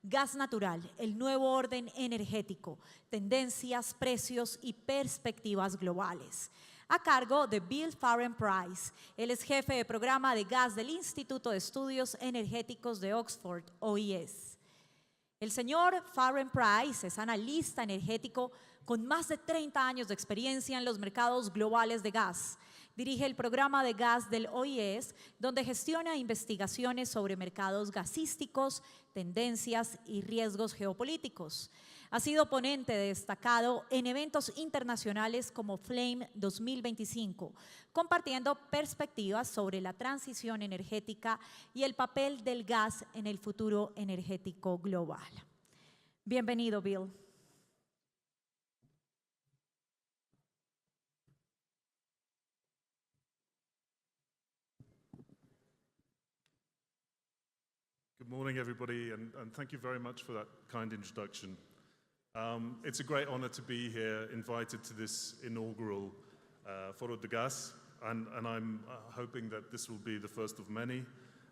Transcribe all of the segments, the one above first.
Gas natural, el nuevo orden energético, tendencias, precios y perspectivas globales. A cargo de Bill Price. Él es jefe de programa de gas del Instituto de Estudios Energéticos de Oxford, OES. El señor Price es analista energético con más de 30 años de experiencia en los mercados globales de gas. Dirige el programa de gas del OES, donde gestiona investigaciones sobre mercados gasísticos, tendencias y riesgos geopolíticos. Ha sido ponente destacado en eventos internacionales como Flame 2025, compartiendo perspectivas sobre la transición energética y el papel del gas en el futuro energético global. Bienvenido, Bill. Good morning, everybody, and thank you very much for that kind introduction. It's a great honor to be here, invited to this inaugural Foro de Gas, and I'm hoping that this will be the first of many.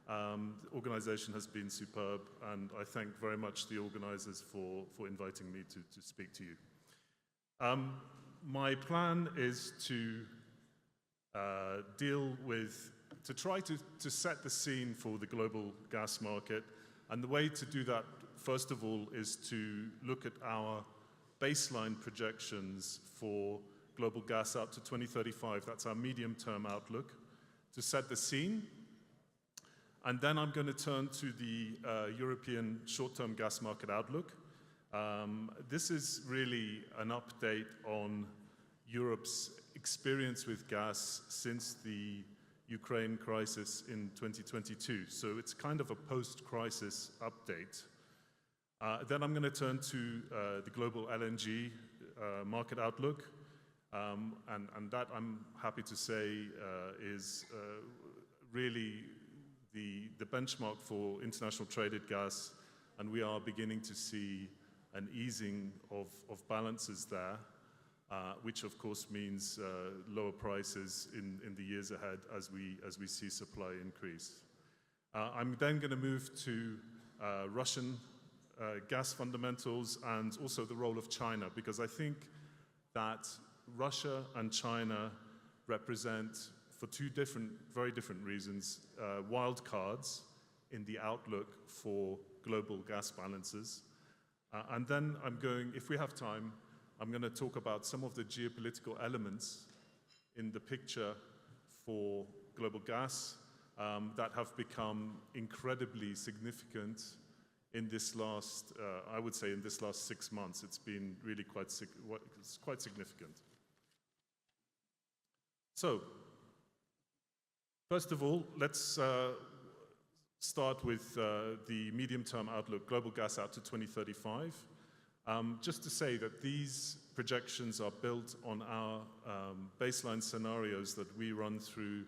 The organization has been superb, and I thank very much the organizers for inviting me to speak to you. My plan is to try to set the scene for the global gas market. And the way to do that, first of all, is to look at our baseline projections for global gas out to 2035. That's our medium-term outlook, to set the scene. And then I'm going to turn to the European short-term gas market outlook. This is really an update on Europe's experience with gas since the Ukraine crisis in 2022. So it's kind of a post-crisis update. Then I'm going to turn to the global LNG market outlook. And that, I'm happy to say, is really the benchmark for international traded gas. And we are beginning to see an easing of balances there. Which of course means lower prices in the years ahead as we see supply increase. I'm then going to move to Russian gas fundamentals and also the role of China, because I think that Russia and China represent, for two very different reasons, wild cards in the outlook for global gas balances. And then if we have time, I'm going to talk about some of the geopolitical elements in the picture for global gas that have become incredibly significant in this last, I would say in this last 6 months. It's been really quite significant. So, first of all, let's start with the medium-term outlook, global gas out to 2035. Just to say that these projections are built on our baseline scenarios that we run through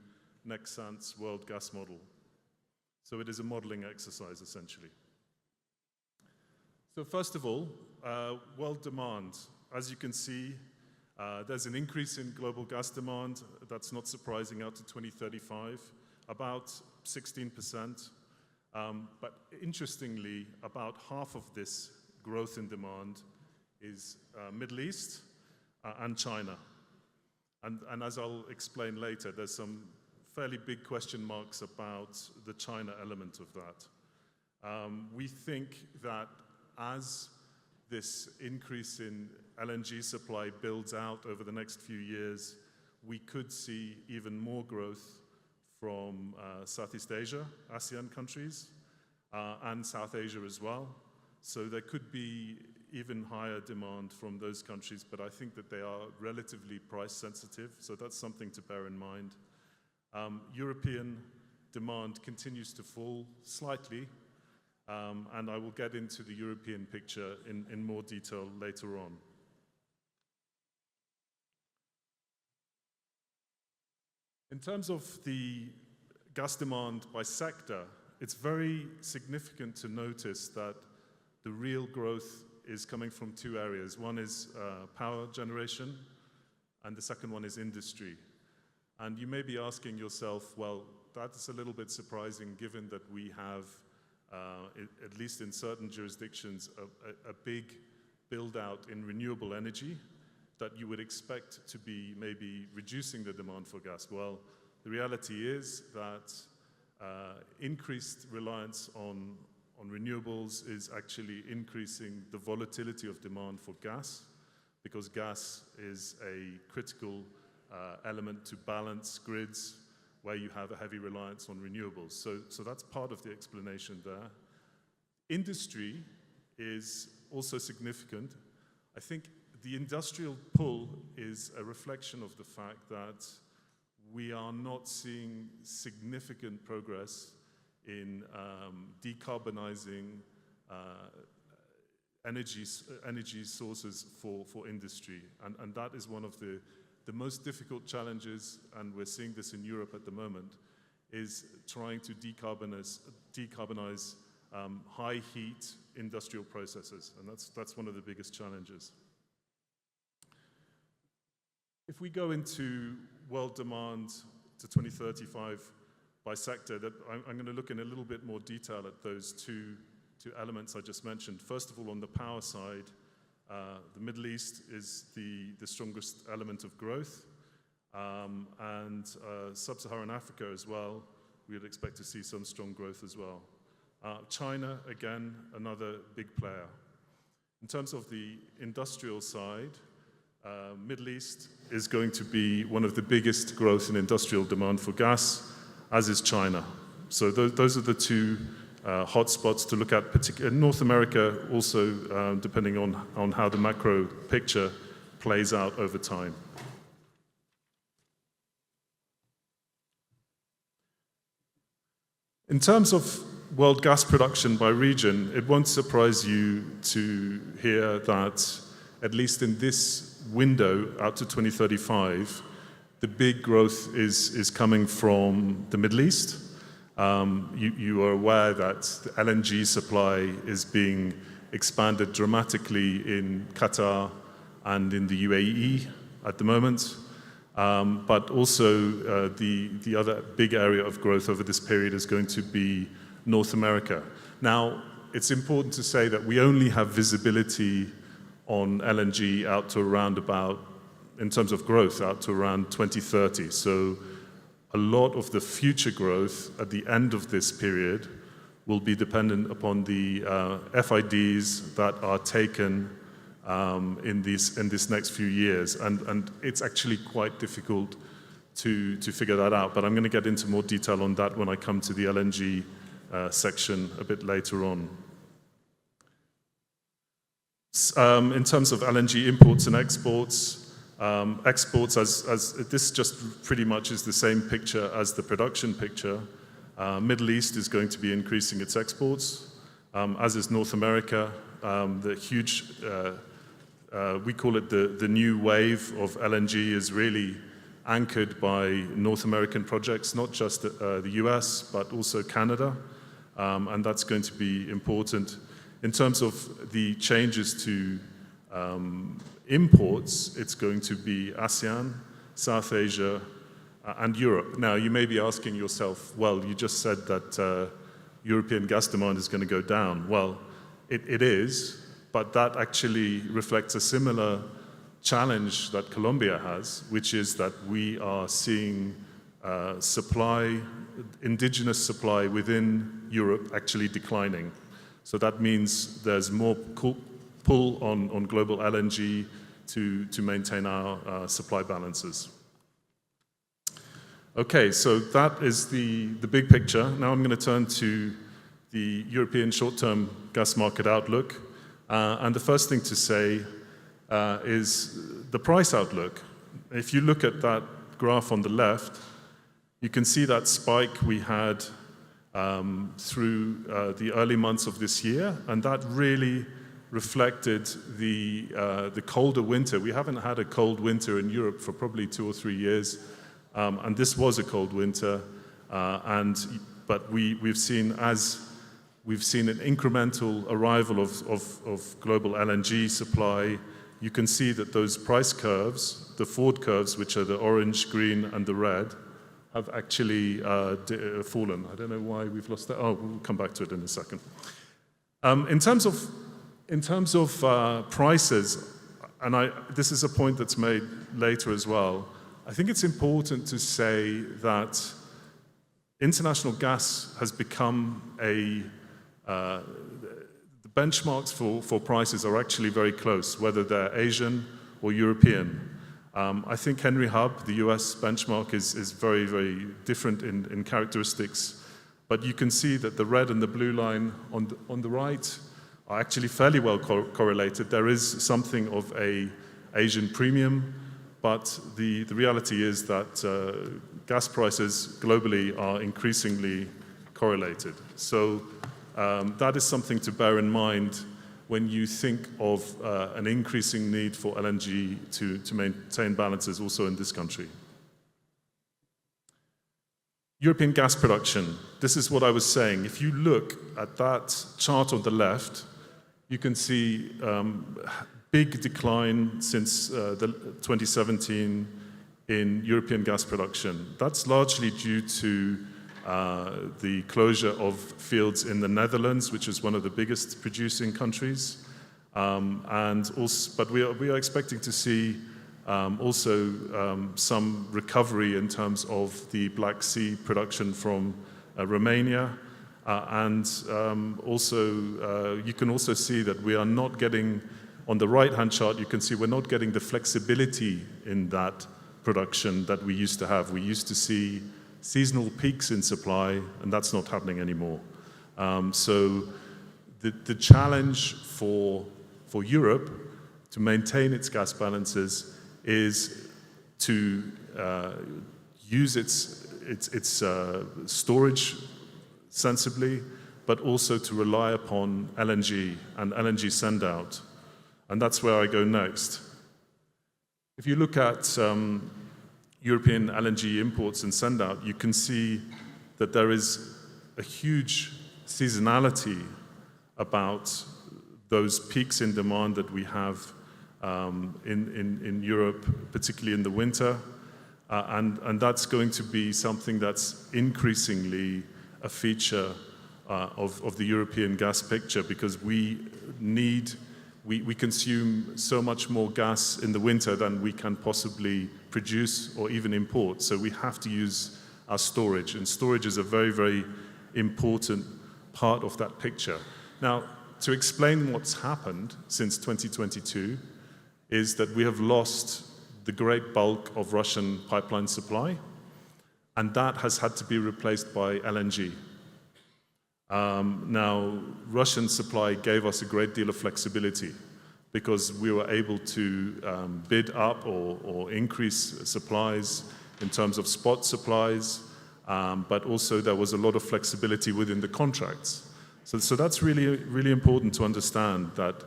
Nexant's World Gas Model. So it is a modeling exercise, essentially. So first of all, world demand. As you can see, there's an increase in global gas demand. That's not surprising out to 2035, about 16%. But interestingly, about half of this growth in demand is Middle East and China. And as I'll explain later, there's some fairly big question marks about the China element of that. We think that as this increase in LNG supply builds out over the next few years, we could see even more growth from Southeast Asia, ASEAN countries, and South Asia as well. So there could be even higher demand from those countries, but I think that they are relatively price sensitive, so that's something to bear in mind. European demand continues to fall slightly, and I will get into the European picture in more detail later on. In terms of the gas demand by sector, it's very significant to notice that the real growth is coming from two areas. One is power generation, and the second one is industry. And you may be asking yourself, well, that's a little bit surprising given that we have at least in certain jurisdictions, a big build-out in renewable energy that you would expect to be maybe reducing the demand for gas. Well, the reality is that increased reliance on renewables is actually increasing the volatility of demand for gas, because gas is a critical element to balance grids where you have a heavy reliance on renewables. So that's part of the explanation there. Industry is also significant. I think the industrial pull is a reflection of the fact that we are not seeing significant progress in decarbonizing energy sources for industry. And that is one of the most difficult challenges, and we're seeing this in Europe at the moment, is trying to decarbonize high heat industrial processes. And that's one of the biggest challenges. If we go into world demand to 2035 by sector, I'm going to look in a little bit more detail at those two elements I just mentioned. First of all, on the power side, the Middle East is the strongest element of growth, and Sub-Saharan Africa as well, we would expect to see some strong growth as well. China, again, another big player. In terms of the industrial side, Middle East is going to be one of the biggest growth in industrial demand for gas, as is China. So those are the two hotspots to look at. North America also, depending on how the macro picture plays out over time. In terms of world gas production by region, it won't surprise you to hear that, at least in this window out to 2035, the big growth is coming from the Middle East. You are aware that the LNG supply is being expanded dramatically in Qatar and in the UAE at the moment. But also the other big area of growth over this period is going to be North America. Now, it's important to say that we only have visibility on LNG out to around about, in terms of growth, out to around 2030. So a lot of the future growth at the end of this period will be dependent upon the FIDs that are taken in this next few years. And it's actually quite difficult to figure that out. But I'm going to get into more detail on that when I come to the LNG section a bit later on. In terms of LNG imports and exports, as this just pretty much is the same picture as the production picture. Middle East is going to be increasing its exports, as is North America. The huge, we call it the new wave of LNG, is really anchored by North American projects, not just the US, but also Canada, and that's going to be important. In terms of the changes to imports, it's going to be ASEAN, South Asia, and Europe. Now, you may be asking yourself, well, you just said that European gas demand is going to go down. Well, it is, but that actually reflects a similar challenge that Colombia has, which is that we are seeing indigenous supply within Europe actually declining. So that means there's more pull on global LNG to maintain our supply balances. Okay, so that is the big picture. Now I'm going to turn to the European short-term gas market outlook. And the first thing to say is the price outlook. If you look at that graph on the left, you can see that spike we had through the early months of this year, and that really reflected the colder winter. We haven't had a cold winter in Europe for probably 2 or 3 years, and this was a cold winter. But we've seen an incremental arrival of global LNG supply. You can see that those price curves, the forward curves, which are the orange, green, and the red, have actually fallen. I don't know why we've lost that. Oh, we'll come back to it in a second. In terms of prices, and this is a point that's made later as well, I think it's important to say that international gas has become the benchmarks for prices are actually very close, whether they're Asian or European. I think Henry Hub, the US benchmark, is very, very different in characteristics, but you can see that the red and the blue line on the right are actually fairly well correlated. There is something of an Asian premium, but the reality is that gas prices globally are increasingly correlated. So that is something to bear in mind when you think of an increasing need for LNG to maintain balances also in this country. European gas production. This is what I was saying. If you look at that chart on the left, you can see big decline since 2017 in European gas production. That's largely due to the closure of fields in the Netherlands, which is one of the biggest producing countries. But we are expecting to see also some recovery in terms of the Black Sea production from Romania. You can also see that we are not getting, on the right-hand chart, you can see we're not getting the flexibility in that production that we used to have. We used to see seasonal peaks in supply, and that's not happening anymore. So the challenge for Europe to maintain its gas balances is to use its storage sensibly, but also to rely upon LNG and LNG send-out. And that's where I go next. If you look at European LNG imports and send-out, you can see that there is a huge seasonality about those peaks in demand that we have in Europe, particularly in the winter. And that's going to be something that's increasingly a feature of the European gas picture, because we consume so much more gas in the winter than we can possibly produce or even import. So we have to use our storage, and storage is a very, very important part of that picture. Now, to explain what's happened since 2022 is that we have lost the great bulk of Russian pipeline supply, and that has had to be replaced by LNG. Now, Russian supply gave us a great deal of flexibility because we were able to bid up or increase supplies in terms of spot supplies, but also there was a lot of flexibility within the contracts. So that's really, really important to understand that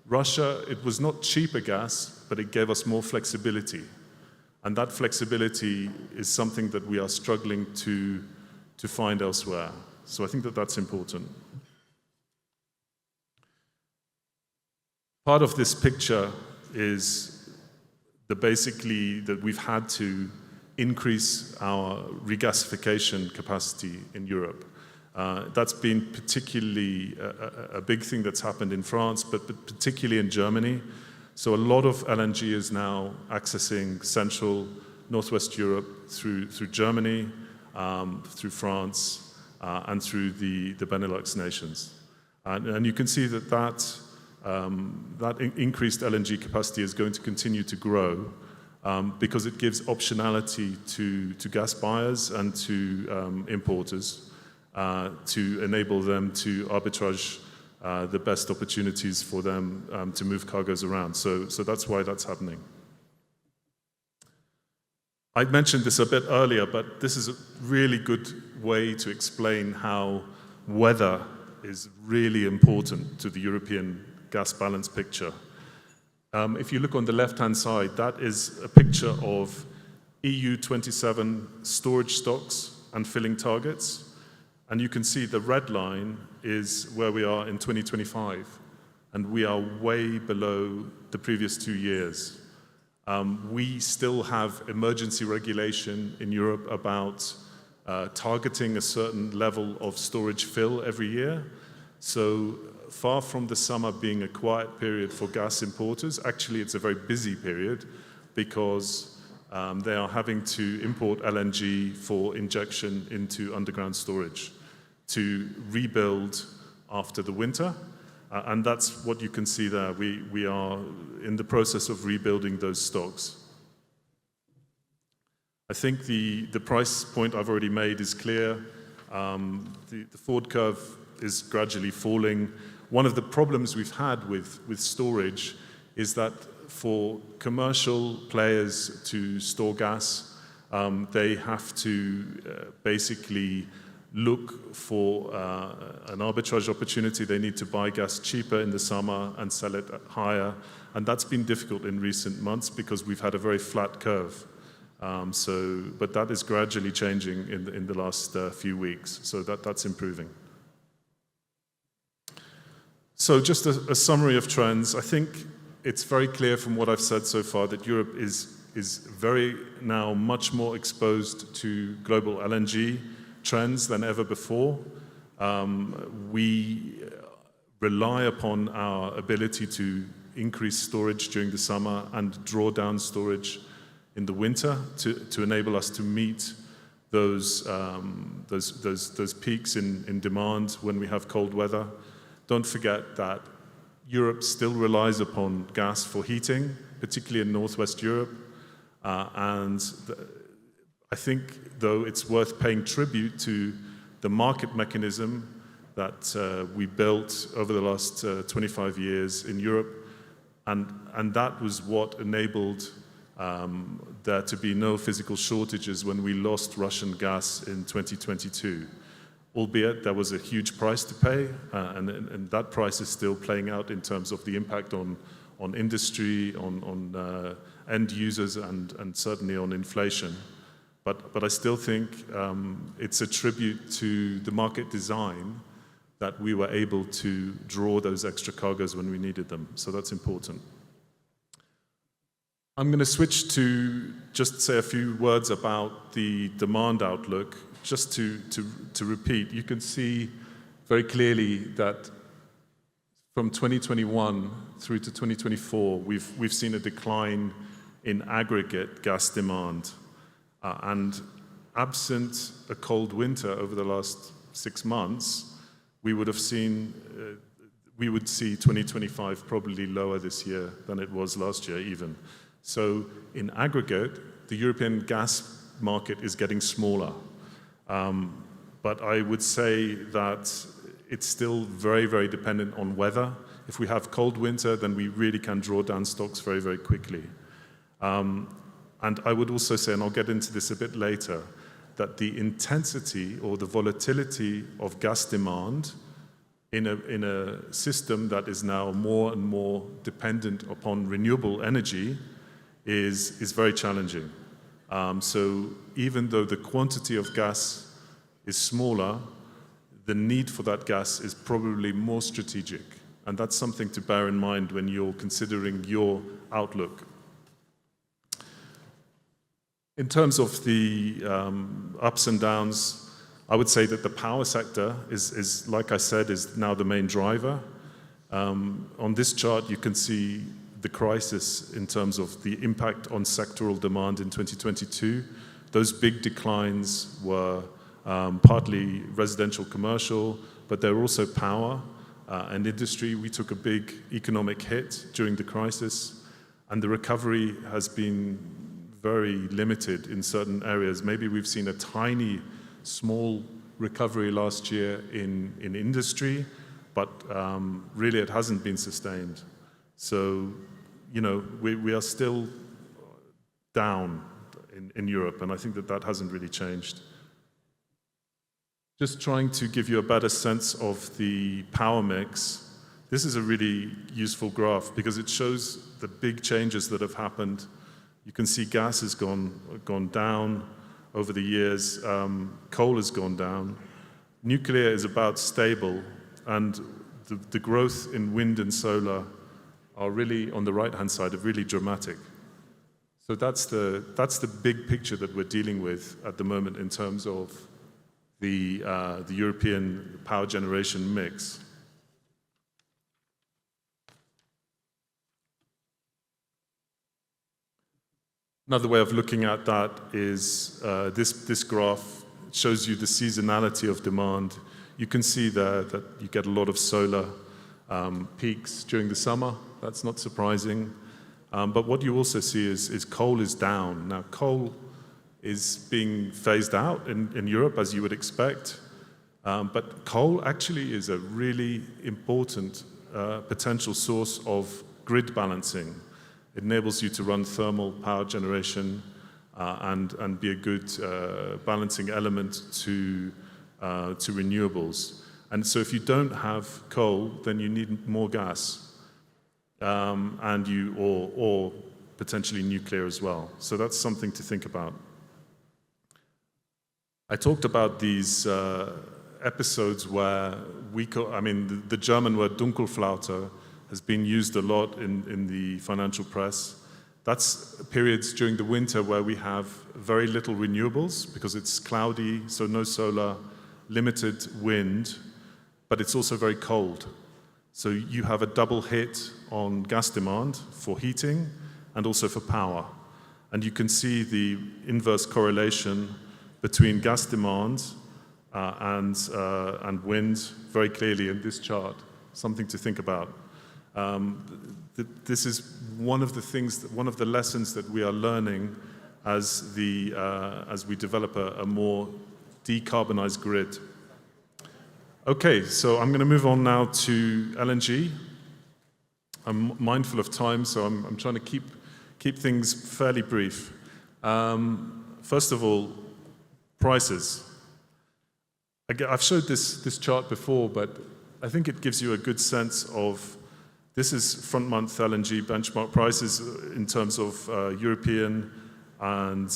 Russia, it was not cheaper gas, but it gave us more flexibility. And that flexibility is something that we are struggling to find elsewhere. So I think that that's important. Part of this picture is basically that we've had to increase our regasification capacity in Europe. That's been particularly a big thing that's happened in France, but particularly in Germany. So a lot of LNG is now accessing Central, Northwest Europe through Germany, through France, and through the Benelux nations. And you can see that increased LNG capacity is going to continue to grow because it gives optionality to gas buyers and to importers to enable them to arbitrage the best opportunities for them to move cargoes around. So that's why that's happening. I mentioned this a bit earlier, but this is a really good way to explain how weather is really important to the European gas balance picture. If you look on the left-hand side, that is a picture of EU 27 storage stocks and filling targets. And you can see the red line is where we are in 2025, and we are way below the previous 2 years. We still have emergency regulation in Europe about targeting a certain level of storage fill every year. So far from the summer being a quiet period for gas importers, actually it's a very busy period because they are having to import LNG for injection into underground storage to rebuild after the winter. And that's what you can see there. We are in the process of rebuilding those stocks. I think the price point I've already made is clear. The forward curve is gradually falling. One of the problems we've had with storage is that for commercial players to store gas, they have to basically look for an arbitrage opportunity. They need to buy gas cheaper in the summer and sell it higher. And that's been difficult in recent months because we've had a very flat curve. But that is gradually changing in the last few weeks. So that's improving. So just a summary of trends. I think it's very clear from what I've said so far that Europe is very now much more exposed to global LNG trends than ever before. We rely upon our ability to increase storage during the summer and draw down storage in the winter to enable us to meet those peaks in demand when we have cold weather. Don't forget that Europe still relies upon gas for heating, particularly in Northwest Europe. I think, though, it's worth paying tribute to the market mechanism that we built over the last 25 years in Europe. And that was what enabled there to be no physical shortages when we lost Russian gas in 2022. Albeit there was a huge price to pay, and that price is still playing out in terms of the impact on industry, on end users, and certainly on inflation. But I still think it's a tribute to the market design that we were able to draw those extra cargoes when we needed them. So that's important. I'm going to switch to just say a few words about the demand outlook. Just to repeat, you can see very clearly that from 2021 through to 2024, we've seen a decline in aggregate gas demand. And absent a cold winter over the last 6 months, we would see 2025 probably lower this year than it was last year even. So in aggregate, the European gas market is getting smaller. But I would say that it's still very, very dependent on weather. If we have cold winter, then we really can draw down stocks very, very quickly. And I would also say, and I'll get into this a bit later, that the intensity or the volatility of gas demand in a system that is now more and more dependent upon renewable energy is very challenging. So even though the quantity of gas is smaller, the need for that gas is probably more strategic. And that's something to bear in mind when you're considering your outlook. In terms of the ups and downs, I would say that the power sector is, like I said, is now the main driver. On this chart, you can see the crisis in terms of the impact on sectoral demand in 2022. Those big declines were partly residential commercial, but there were also power and industry. We took a big economic hit during the crisis, and the recovery has been very limited in certain areas. Maybe we've seen a tiny, small recovery last year in industry, but really it hasn't been sustained. So, you know, we are still down in Europe, and I think that hasn't really changed. Just trying to give you a better sense of the power mix. This is a really useful graph because it shows the big changes that have happened. You can see gas has gone down over the years. Coal has gone down. Nuclear is about stable, and the growth in wind and solar are really, on the right-hand side, are really dramatic. So that's the big picture that we're dealing with at the moment in terms of the European power generation mix. Another way of looking at that is this graph shows you the seasonality of demand. You can see there that you get a lot of solar peaks during the summer. That's not surprising. But what you also see is coal is down. Now, coal is being phased out in Europe, as you would expect. But coal actually is a really important potential source of grid balancing. It enables you to run thermal power generation and be a good balancing element to renewables. And so if you don't have coal, then you need more gas, or potentially nuclear as well. So that's something to think about. I talked about these episodes where the German word Dunkelflaute has been used a lot in the financial press. That's periods during the winter where we have very little renewables because it's cloudy, so no solar, limited wind, but it's also very cold. So you have a double hit on gas demand for heating and also for power. And you can see the inverse correlation between gas demand and wind very clearly in this chart, something to think about. This is one of the lessons that we are learning as we develop a more decarbonized grid. Okay, so I'm going to move on now to LNG. I'm mindful of time, so I'm trying to keep things fairly brief. First of all, prices. I've showed this chart before, but I think it gives you a good sense of, this is front-month LNG benchmark prices in terms of European and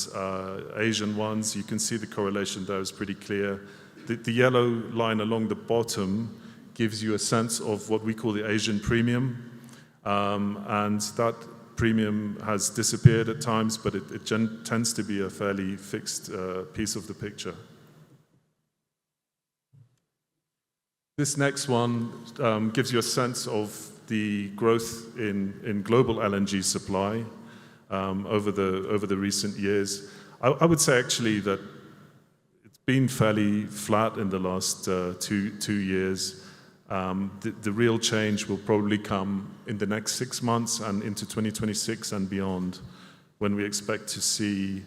Asian ones. You can see the correlation there is pretty clear. The yellow line along the bottom gives you a sense of what we call the Asian premium, and that premium has disappeared at times, but it tends to be a fairly fixed piece of the picture. This next one gives you a sense of the growth in global LNG supply over the recent years. I would say actually that it's been fairly flat in the last two years. The real change will probably come in the next 6 months and into 2026 and beyond, when we expect to see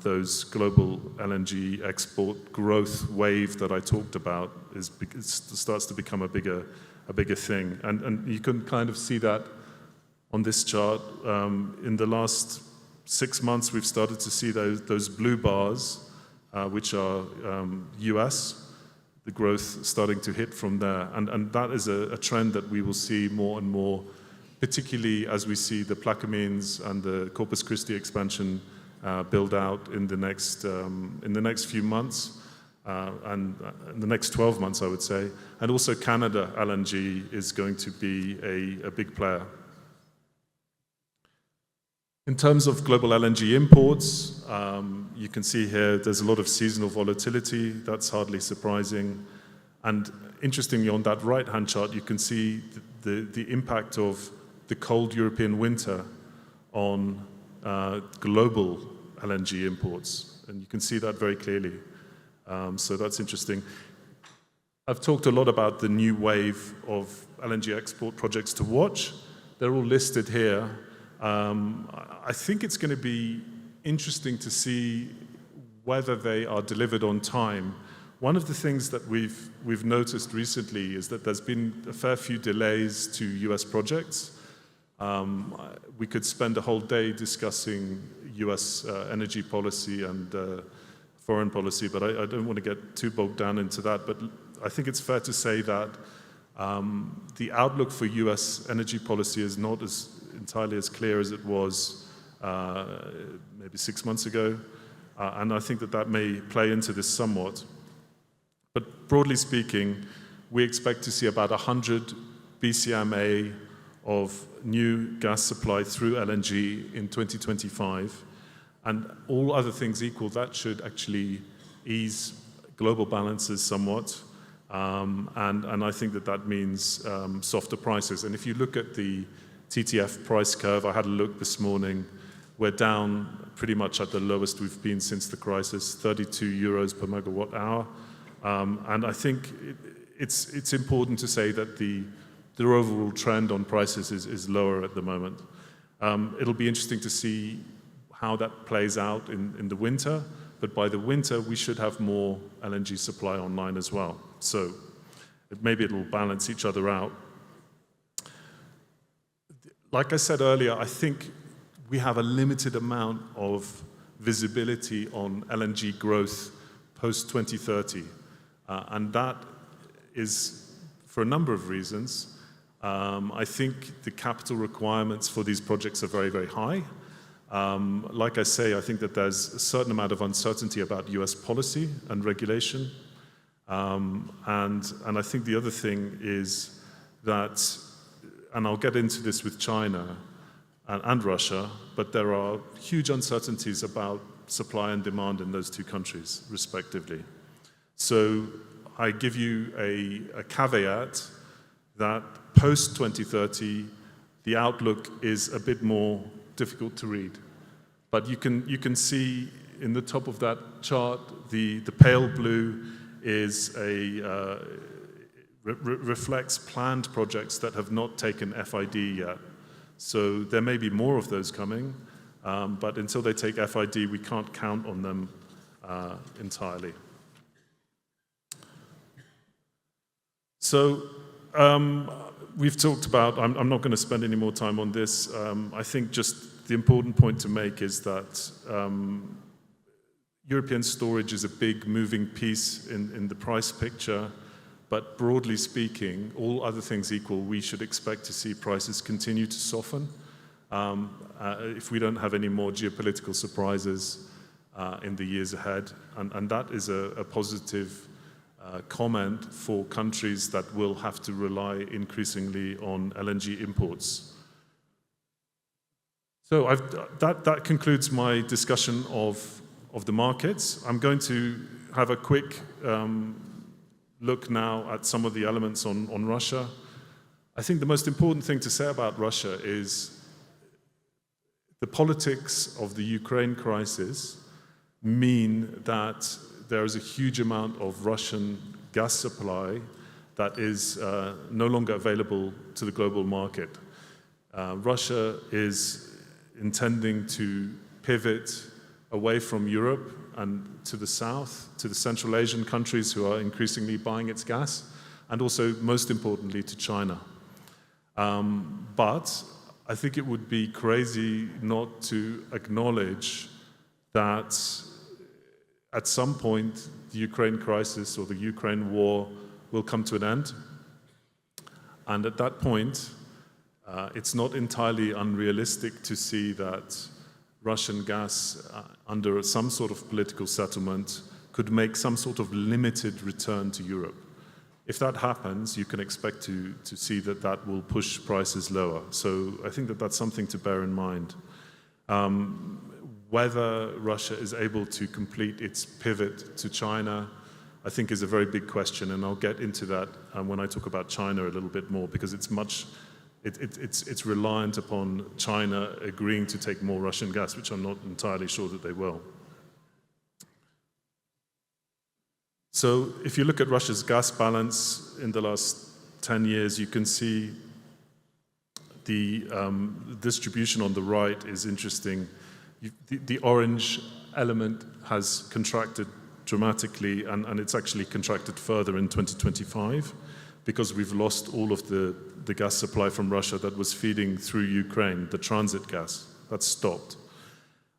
those global LNG export growth wave that I talked about starts to become a bigger thing. And you can kind of see that on this chart. In the last 6 months, we've started to see those blue bars, which are US, the growth starting to hit from there. And that is a trend that we will see more and more, particularly as we see the Plaquemines and the Corpus Christi expansion build out in the next few months, and in the next 12 months, I would say. And also Canada LNG is going to be a big player. In terms of global LNG imports, you can see here there's a lot of seasonal volatility. That's hardly surprising. And interestingly, on that right-hand chart, you can see the impact of the cold European winter on global LNG imports. And you can see that very clearly. So that's interesting. I've talked a lot about the new wave of LNG export projects to watch. They're all listed here. I think it's going to be interesting to see whether they are delivered on time. One of the things that we've noticed recently is that there's been a fair few delays to US projects. We could spend a whole day discussing US energy policy and foreign policy, but I don't want to get too bogged down into that. But I think it's fair to say that the outlook for US energy policy is not as entirely as clear as it was maybe 6 months ago. And I think that may play into this somewhat. But broadly speaking, we expect to see about 100 BCMA of new gas supply through LNG in 2025. And all other things equal, that should actually ease global balances somewhat. And I think that that means softer prices. And if you look at the TTF price curve, I had a look this morning, we're down pretty much at the lowest we've been since the crisis, 32 euros per megawatt hour. And I think it's important to say that the overall trend on prices is lower at the moment. It'll be interesting to see how that plays out in the winter, but by the winter we should have more LNG supply online as well. So maybe it'll balance each other out. Like I said earlier, I think we have a limited amount of visibility on LNG growth post-2030. And that is for a number of reasons. I think the capital requirements for these projects are very, very high. Like I say, I think that there's a certain amount of uncertainty about US policy and regulation. And I think the other thing is that, and I'll get into this with China and Russia, but there are huge uncertainties about supply and demand in those two countries, respectively. So I give you a caveat that post-2030, the outlook is a bit more difficult to read. But you can see in the top of that chart, the pale blue is reflects planned projects that have not taken FID yet. So there may be more of those coming, but until they take FID, we can't count on them entirely. So we've talked about, I'm not going to spend any more time on this. I think just the important point to make is that European storage is a big moving piece in the price picture, but broadly speaking, all other things equal, we should expect to see prices continue to soften if we don't have any more geopolitical surprises in the years ahead. And that is a positive comment for countries that will have to rely increasingly on LNG imports. So that concludes my discussion of the markets. I'm going to have a quick look now at some of the elements on Russia. I think the most important thing to say about Russia is the politics of the Ukraine crisis mean that there is a huge amount of Russian gas supply that is no longer available to the global market. Russia is intending to pivot away from Europe and to the south, to the Central Asian countries who are increasingly buying its gas, and also, most importantly, to China. But I think it would be crazy not to acknowledge that at some point, the Ukraine crisis or the Ukraine war will come to an end. And at that point, it's not entirely unrealistic to see that Russian gas, under some sort of political settlement, could make some sort of limited return to Europe. If that happens, you can expect to see that that will push prices lower. So I think that that's something to bear in mind. Whether Russia is able to complete its pivot to China, I think is a very big question, and I'll get into that when I talk about China a little bit more, because it's reliant upon China agreeing to take more Russian gas, which I'm not entirely sure that they will. So if you look at Russia's gas balance in the last 10 years, you can see the distribution on the right is interesting. The orange element has contracted dramatically, and it's actually contracted further in 2025 because we've lost all of the gas supply from Russia that was feeding through Ukraine, the transit gas. That's stopped.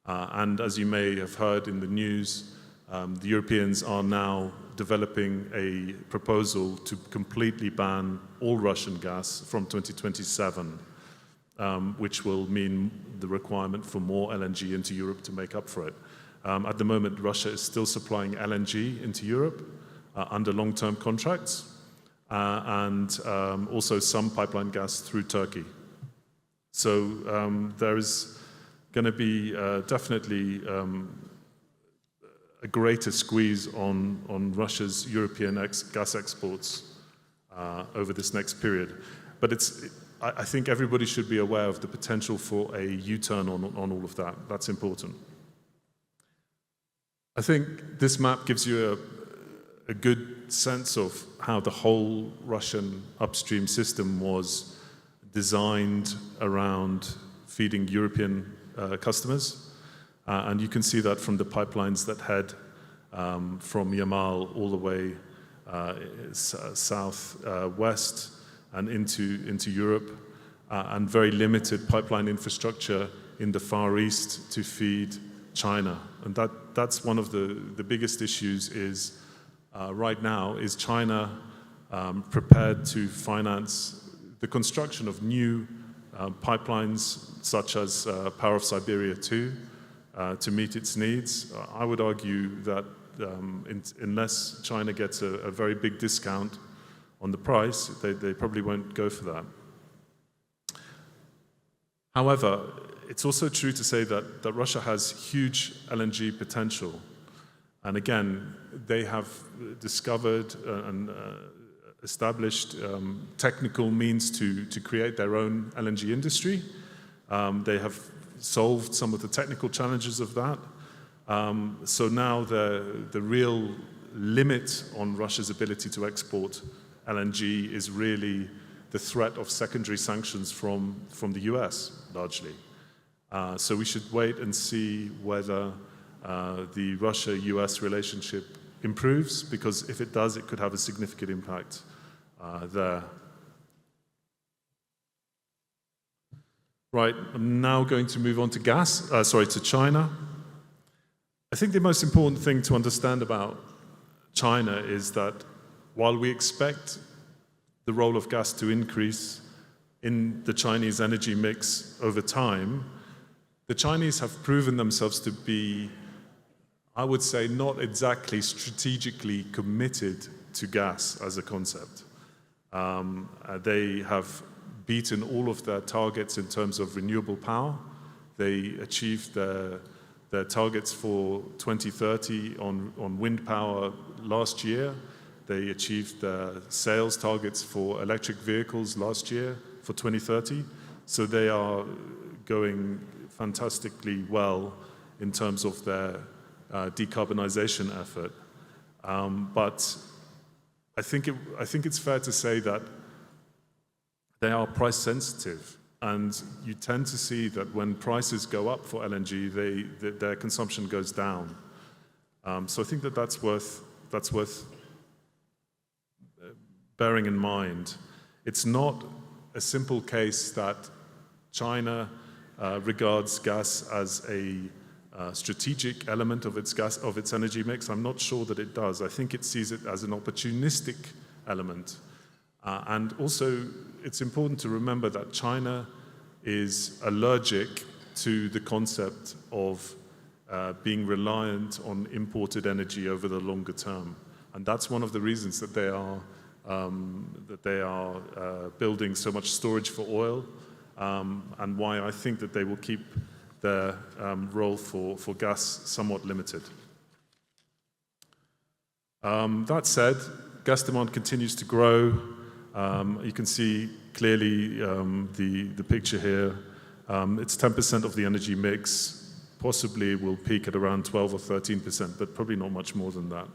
And as you may have heard in the news, the Europeans are now developing a proposal to completely ban all Russian gas from 2027, which will mean the requirement for more LNG into Europe to make up for it. At the moment, Russia is still supplying LNG into Europe under long-term contracts, and also some pipeline gas through Turkey. So there is going to be definitely a greater squeeze on Russia's European gas exports over this next period. But I think everybody should be aware of the potential for a U-turn on all of that. That's important. I think this map gives you a good sense of how the whole Russian upstream system was designed around feeding European customers. And you can see that from the pipelines that head from Yamal all the way southwest and into Europe, and very limited pipeline infrastructure in the Far East to feed China. And that's one of the biggest issues is right now, is China prepared to finance the construction of new pipelines such as Power of Siberia 2 to meet its needs? I would argue that unless China gets a very big discount on the price, they probably won't go for that. However, it's also true to say that Russia has huge LNG potential. And again, they have discovered and established technical means to create their own LNG industry. They have solved some of the technical challenges of that. So now the real limit on Russia's ability to export LNG is really the threat of secondary sanctions from the US, largely. So we should wait and see whether the Russia-US relationship improves, because if it does, it could have a significant impact there. Right, I'm now going to move on to to China. I think the most important thing to understand about China is that while we expect the role of gas to increase in the Chinese energy mix over time, the Chinese have proven themselves to be, I would say, not exactly strategically committed to gas as a concept. They have beaten all of their targets in terms of renewable power. They achieved their targets for 2030 on wind power last year. They achieved their sales targets for electric vehicles last year for 2030. So they are going fantastically well in terms of their decarbonization effort. But I think it's fair to say that they are price sensitive, and you tend to see that when prices go up for LNG, their consumption goes down. So I think that's worth bearing in mind. It's not a simple case that China regards gas as a strategic element of its energy mix. I'm not sure that it does. I think it sees it as an opportunistic element. And also, it's important to remember that China is allergic to the concept of being reliant on imported energy over the longer term. And that's one of the reasons that they are building so much storage for oil, and why I think that they will keep their role for gas somewhat limited. That said, gas demand continues to grow. You can see clearly the picture here. It's 10% of the energy mix. Possibly will peak at around 12 or 13%, but probably not much more than that.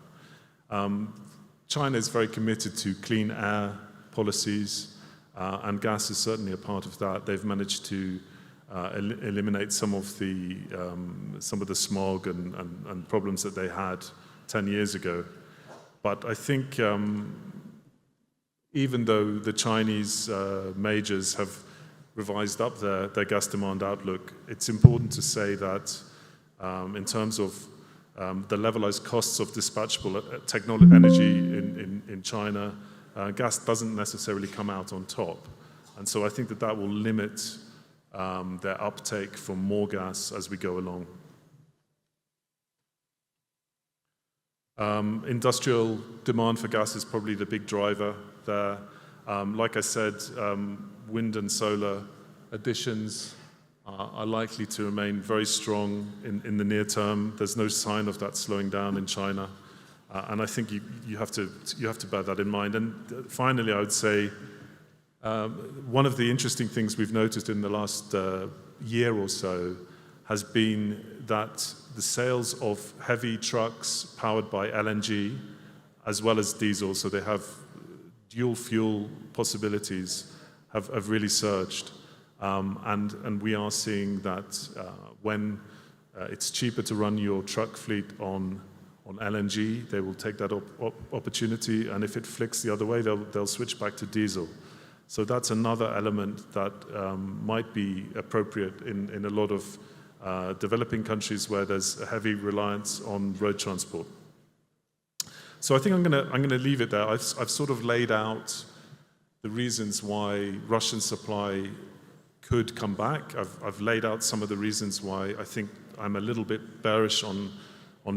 China is very committed to clean air policies, and gas is certainly a part of that. They've managed to eliminate some of the smog and problems that they had 10 years ago. But I think even though the Chinese majors have revised up their gas demand outlook, it's important to say that in terms of the levelized costs of dispatchable energy in China, gas doesn't necessarily come out on top. And so I think that will limit their uptake for more gas as we go along. Industrial demand for gas is probably the big driver there. Like I said, wind and solar additions are likely to remain very strong in the near term. There's no sign of that slowing down in China. And I think you have to bear that in mind. And finally, I would say one of the interesting things we've noticed in the last year or so has been that the sales of heavy trucks powered by LNG, as well as diesel, so they have dual fuel possibilities, have really surged. And we are seeing that when it's cheaper to run your truck fleet on LNG, they will take that opportunity, and if it flicks the other way, they'll switch back to diesel. So that's another element that might be appropriate in a lot of developing countries where there's a heavy reliance on road transport. So I think I'm going to leave it there. I've sort of laid out the reasons why Russian supply could come back. I've laid out some of the reasons why I think I'm a little bit bearish on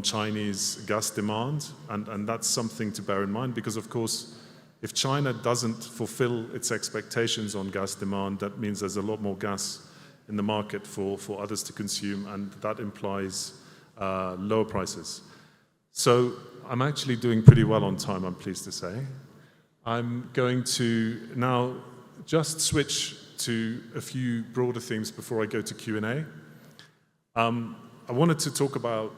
Chinese gas demand, and that's something to bear in mind, because of course, if China doesn't fulfill its expectations on gas demand, that means there's a lot more gas in the market for others to consume, and that implies lower prices. So I'm actually doing pretty well on time, I'm pleased to say. I'm going to now just switch to a few broader themes before I go to Q&A. I wanted to talk about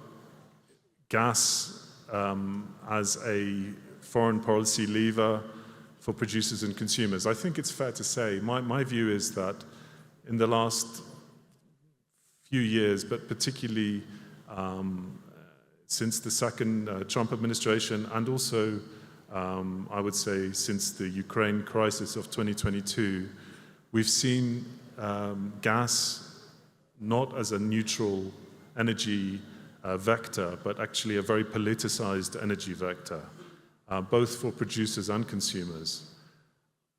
gas as a foreign policy lever for producers and consumers. I think it's fair to say, my view is that in the last few years, but particularly since the second Trump administration, and also I would say since the Ukraine crisis of 2022, we've seen gas not as a neutral energy vector, but actually a very politicized energy vector, both for producers and consumers.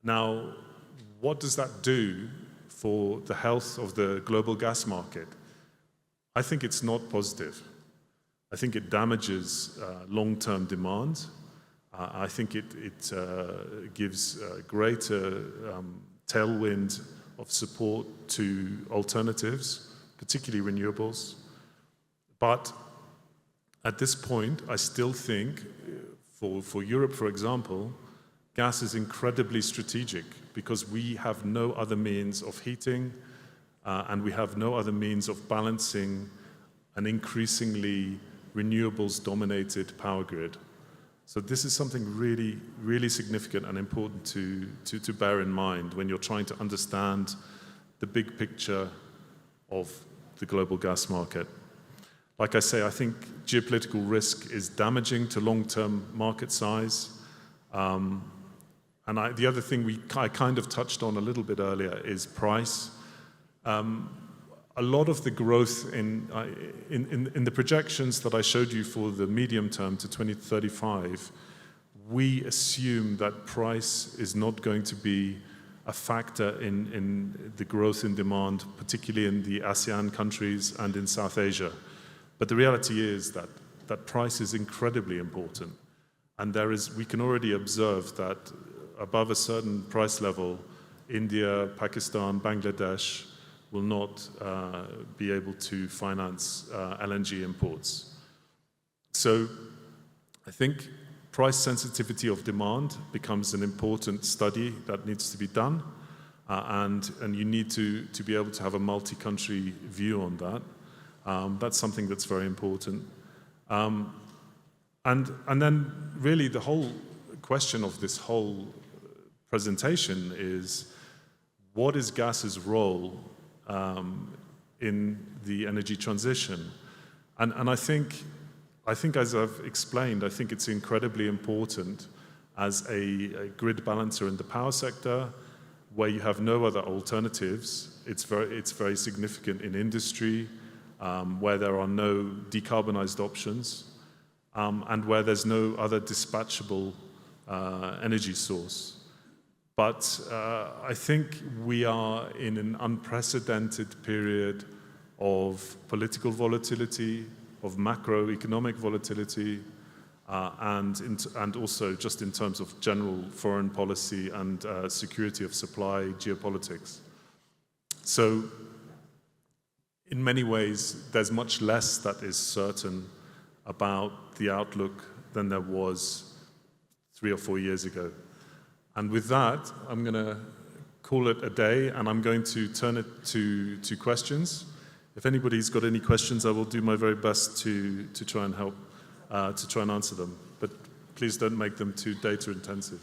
Now, what does that do for the health of the global gas market? I think it's not positive. I think it damages long-term demand. I think it gives greater tailwind of support to alternatives, particularly renewables. But at this point, I still think, for Europe, for example, gas is incredibly strategic because we have no other means of heating and we have no other means of balancing an increasingly renewables-dominated power grid. So this is something really, really significant and important to bear in mind when you're trying to understand the big picture of the global gas market. Like I say, I think geopolitical risk is damaging to long-term market size. And the other thing I kind of touched on a little bit earlier is price. A lot of the growth in the projections that I showed you for the medium term to 2035, we assume that price is not going to be a factor in the growth in demand, particularly in the ASEAN countries and in South Asia. But the reality is that price is incredibly important. And we can already observe that above a certain price level, India, Pakistan, Bangladesh will not be able to finance LNG imports. So I think price sensitivity of demand becomes an important study that needs to be done. And you need to be able to have a multi-country view on that. That's something that's very important. And then really the whole question of this whole presentation is, what is gas's role in the energy transition? And I think as I've explained, I think it's incredibly important as a grid balancer in the power sector, where you have no other alternatives. It's very significant in industry, where there are no decarbonized options, and where there's no other dispatchable energy source. But I think we are in an unprecedented period of political volatility, of macroeconomic volatility, and also just in terms of general foreign policy and security of supply, geopolitics. So in many ways, there's much less that is certain about the outlook than there was 3 or 4 years ago. And with that, I'm going to call it a day, and I'm going to turn it to questions. If anybody's got any questions, I will do my very best to try and help, to try and answer them. But please don't make them too data intensive.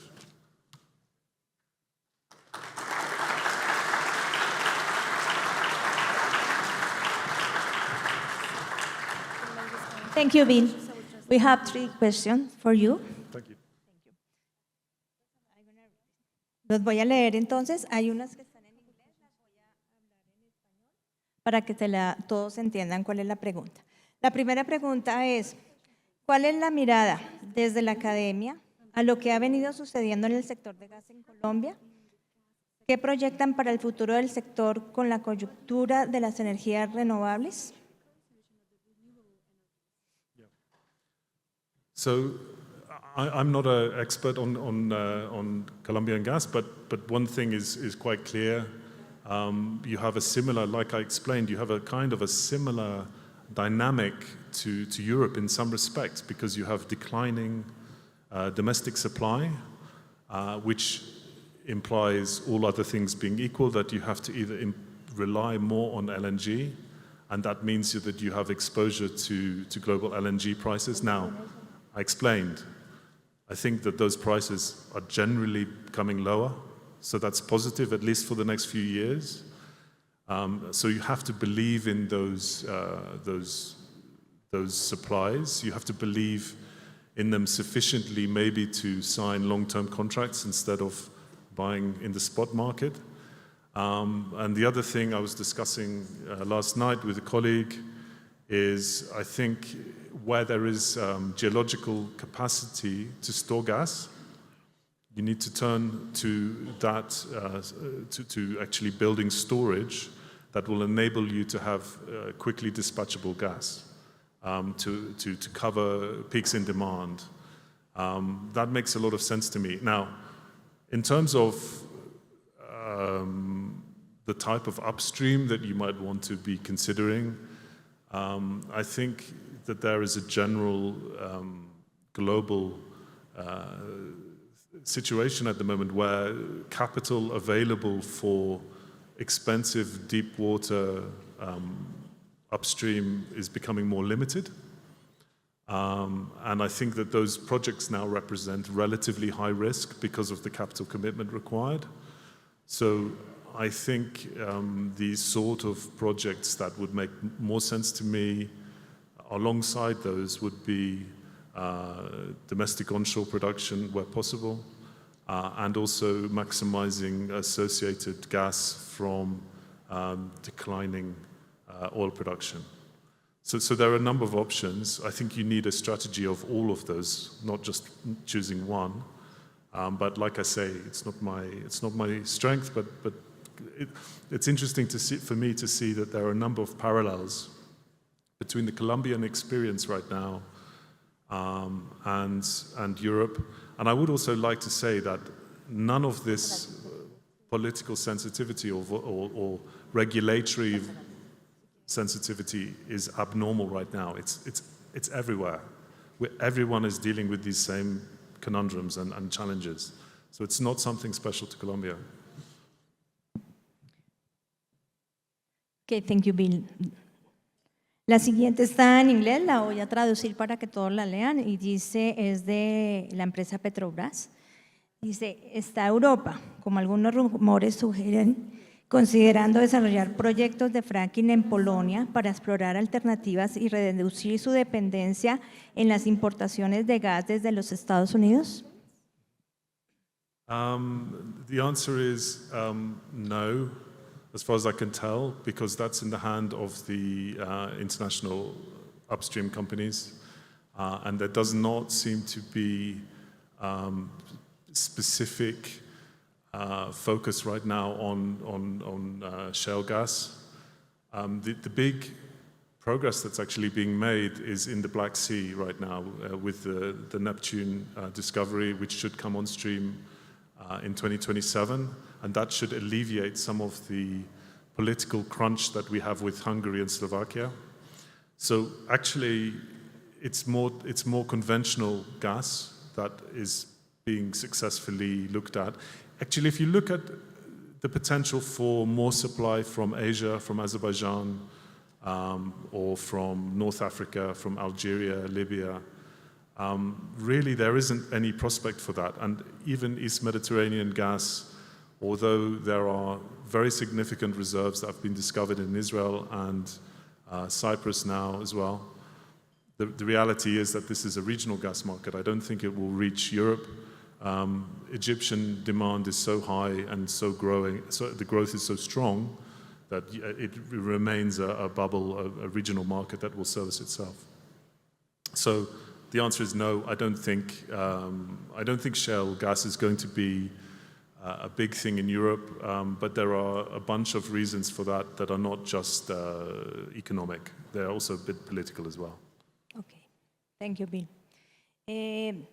Thank you, Bill. We have 3 questions for you. Thank you. Los voy a leer entonces. Hay unas que están en inglés, las voy a hablar en español para que todos entiendan cuál es la pregunta. La primera pregunta es, ¿cuál es la mirada desde la academia a lo que ha venido sucediendo en el sector de gas en Colombia? ¿Qué proyectan para el futuro del sector con la coyuntura de las energías renovables? So I'm not an expert on Colombian gas, but one thing is quite clear. You have a similar, like I explained, you have a kind of a similar dynamic to Europe in some respects, because you have declining domestic supply, which implies, all other things being equal, that you have to either rely more on LNG, and that means that you have exposure to global LNG prices. Now, I explained, I think that those prices are generally becoming lower, so that's positive, at least for the next few years. So you have to believe in those supplies. You have to believe in them sufficiently, maybe to sign long-term contracts instead of buying in the spot market. And the other thing I was discussing last night with a colleague is, I think, where there is geological capacity to store gas, you need to turn to that, to actually building storage that will enable you to have quickly dispatchable gas to cover peaks in demand. That makes a lot of sense to me. Now, in terms of the type of upstream that you might want to be considering, I think that there is a general global situation at the moment where capital available for expensive deep water upstream is becoming more limited. And I think that those projects now represent relatively high risk because of the capital commitment required. So I think these sort of projects that would make more sense to me alongside those would be domestic onshore production where possible, and also maximizing associated gas from declining oil production. So there are a number of options. I think you need a strategy of all of those, not just choosing one. But like I say, it's not my strength, but it's interesting to see, for me to see that there are a number of parallels between the Colombian experience right now and Europe. And I would also like to say that none of this political sensitivity or regulatory sensitivity is abnormal right now. It's everywhere. Everyone is dealing with these same conundrums and challenges. So it's not something special to Colombia. Okay, thank you, Bill. La siguiente está en inglés, la voy a traducir para que todos la lean, y dice, es de la empresa Petrobras. Dice, ¿está Europa, como algunos rumores sugieren, considerando desarrollar proyectos de fracking en Polonia para explorar alternativas y reducir su dependencia en las importaciones de gas desde los Estados Unidos? The answer is no, as far as I can tell, because that's in the hand of the international upstream companies, and there does not seem to be specific focus right now on shale gas. The big progress that's actually being made is in the Black Sea right now with the Neptune discovery, which should come on stream in 2027, and that should alleviate some of the political crunch that we have with Hungary and Slovakia. So actually, it's more conventional gas that is being successfully looked at. Actually, if you look at the potential for more supply from Asia, from Azerbaijan, or from North Africa, from Algeria, Libya, really there isn't any prospect for that. And even East Mediterranean gas, although there are very significant reserves that have been discovered in Israel and Cyprus now as well, the reality is that this is a regional gas market. I don't think it will reach Europe. Egyptian demand is so high and so growing, so the growth is so strong that it remains a bubble, a regional market that will service itself. So the answer is no. I don't think shale gas is going to be a big thing in Europe, but there are a bunch of reasons for that are not just economic. They're also a bit political as well. Okay, thank you, Bill.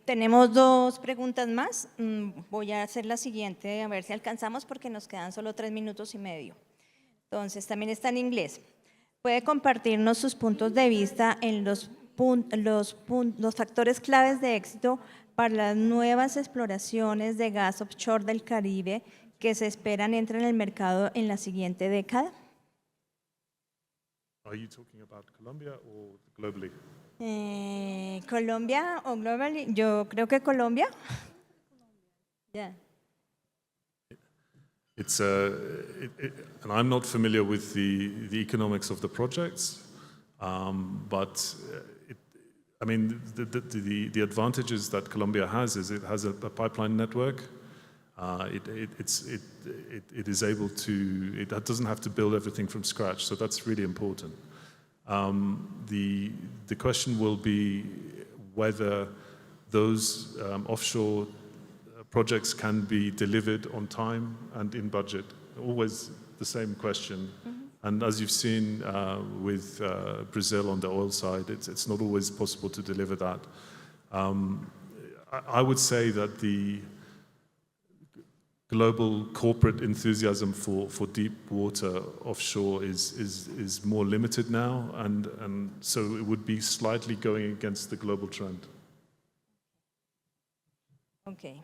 Tenemos dos preguntas más. Voy a hacer la siguiente, a ver si alcanzamos porque nos quedan solo 3 minutos y medio. Entonces, también está en inglés. ¿Puede compartirnos sus puntos de vista en los factores claves de éxito para las nuevas exploraciones de gas offshore del Caribe que se esperan entren en el mercado en la siguiente década? Are you talking about Colombia or globally? ¿Colombia o globally? Yo creo que Colombia. Yeah. And I'm not familiar with the economics of the projects, but I mean, the advantages that Colombia has is it has a pipeline network. It is able to, it doesn't have to build everything from scratch, so that's really important. The question will be whether those offshore projects can be delivered on time and in budget. Always the same question. And as you've seen with Brazil on the oil side, it's not always possible to deliver that. I would say that the global corporate enthusiasm for deep water offshore is more limited now, and so it would be slightly going against the global trend. Okay.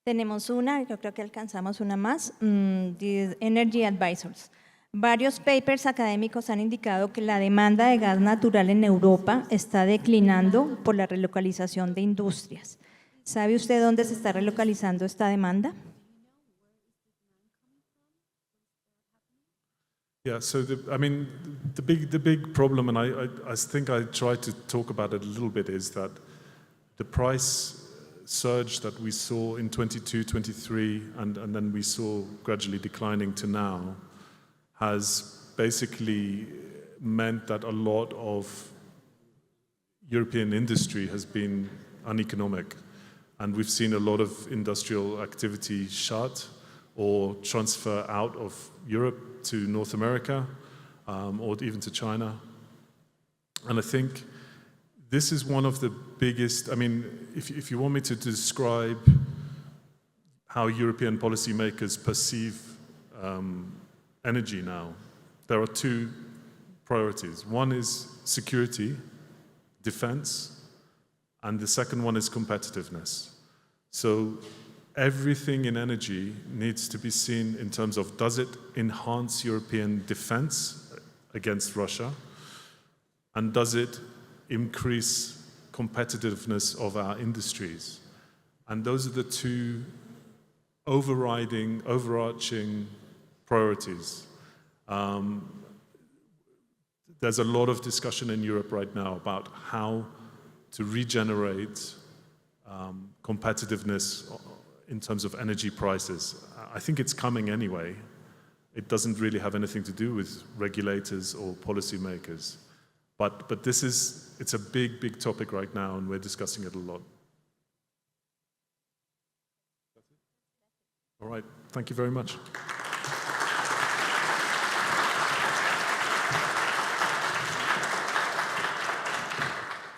Tenemos una, yo creo que alcanzamos una más, the Energy Advisors. Varios papers académicos han indicado que la demanda de gas natural en Europa está declinando por la relocalización de industrias. ¿Sabe usted dónde se está relocalizando esta demanda? Yeah, so the big problem, and I think I tried to talk about it a little bit, is that the price surge that we saw in 22, 23, and then we saw gradually declining to now, has basically meant that a lot of European industry has been uneconomic. And we've seen a lot of industrial activity shut or transfer out of Europe to North America, or even to China. And I think this is one of the biggest, I mean, if you want me to describe how European policymakers perceive energy now, there are two priorities. One is security, defense, and the second one is competitiveness. So everything in energy needs to be seen in terms of, does it enhance European defense against Russia? And does it increase competitiveness of our industries? And those are the two overarching priorities. There's a lot of discussion in Europe right now about how to regenerate competitiveness in terms of energy prices. I think it's coming anyway. It doesn't really have anything to do with regulators or policymakers. But it's a big topic right now, and we're discussing it a lot. All right, thank you very much.